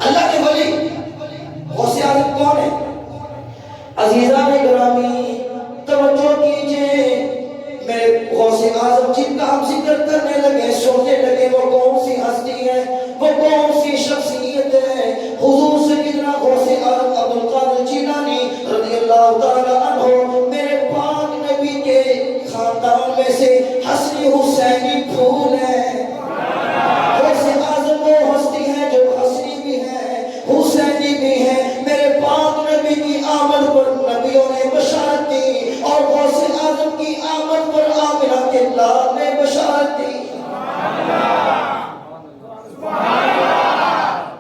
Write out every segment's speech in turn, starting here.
اللہ کے ولی غوث اعظم کون ہے؟ عزیزان گرامی توجہ کیجئے، میرے غوث اعظم جن کا ہم ذکر کرنے لگے سوچنے لگے وہ کون سی ہستی ہے، وہ کون سی شخصیت ہے؟ حضور سیدنا غوث اعظم عبد القادر جیلانی رضی اللہ تعالی عنہ میرے پاک نبی کے خاندان میں سے حسنی حسینی پھول ہے۔ غوث اعظم وہ ہستی ہے جو حسنی بھی ہے حسینی بھی ہے۔ میرے پاک نبی کی آمد پر نبیوں نے بشارت دی اور غوث اعظم کی آمد پر آمنہ کے لال نے بشارت دی۔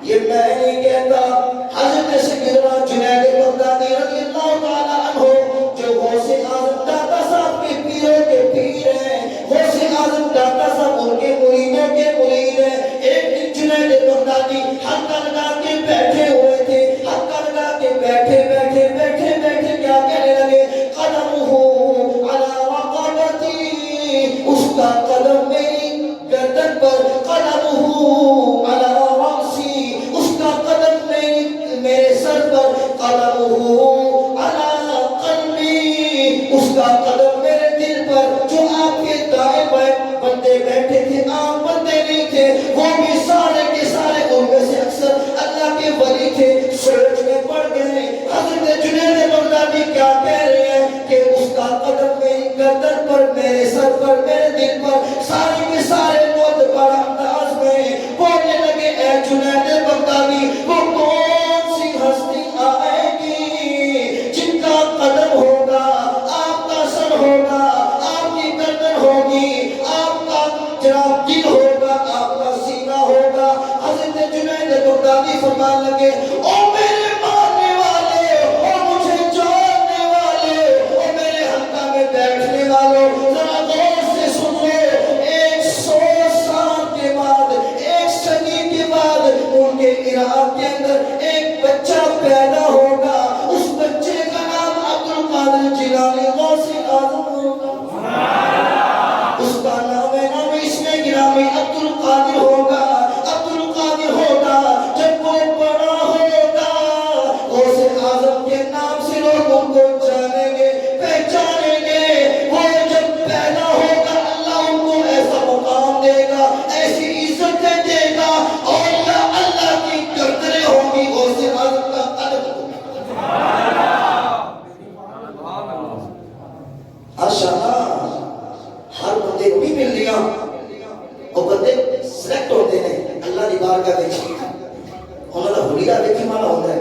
یہ میں نہیں کہتا، حضرت سیدنا جنید بغدادی رضی اللہ تعالی عنہ جو غوث اعظم داتا صاحب کے پیروں کے پیر ہیں، غوث اعظم داتا صاحب ان کے مریدوں کے مرید ہیں۔ ایک دن جنید بغدادی حلقہ لگا کے بیٹھے ہوئے تھے، حلقہ لگا کے بیٹھے کیا کہنے لگے؟ قدمہ علی رقبتی، اس کا قدم میری گردن پر، قدمہ علی رأسی، اس کا قدم میرے سر پر، قدمہ علی قلبی، اس کا قدم میرے دل پر۔ جو آپ کے دائیں بائیں بندے بیٹھے تھے عام بندے نہیں تھے، وہ بھی سارے کے سارے ان میں سے اکثر اللہ کے ولی تھے، سوچ میں پڑ گئے حضرت جنید بغدادی کیا کہہ رہے ہیں کہ اس کا قدم میری گردن پر، میرے سر پر، میرے دل پر۔ سارے کے سارے معتبر انداز میں بولنے لگے، اے جنید بغدادی وہ کون سی ہستی آئے گی جن کا قدم ہوگا آپ کا سر ہوگا، آپ کی گردن ہوگی، آپ کا جناب دل ہوگا، آپ کا سینہ ہوگا۔ حضرت جنید بغدادی فرمان لگے، او میرے ماننے والے، او مجھے جاننے والے، او میرے حلقہ میں بیٹھنے والوں، ذرا غور سے سن لو، 100 سال کے بعد، 1 صدی کے بعد ان کے عراق کے اندر ایک بچہ پیدا ہوگا، اس بچے کا نام عبد القادر جیلانی غوث اعظم ہوگا۔ اس کا نام ہے نام اس میں گرامی عبد القادر ہوگا، عبد القادر ہوگا۔ جب وہ بڑا ہوگا غوث اعظم کے نام سے لوگ ان کو جانیں گے، پہچانیں گے۔ وہ جب پیدا ہوگا اللہ ان کو ایسا مقام دے گا، ایسی عزتیں دے گا، اور اللہ کی گردنیں ہوں گی غوث اعظم کا قدم ہوگا۔ ہر بندے کو نہیں مل لیا، وہ بندے سلیکٹ ہوتے ہیں اللہ دی بارگاہ وچ، انہاں دا حلیہ ویکھن والا ہوندا ہے۔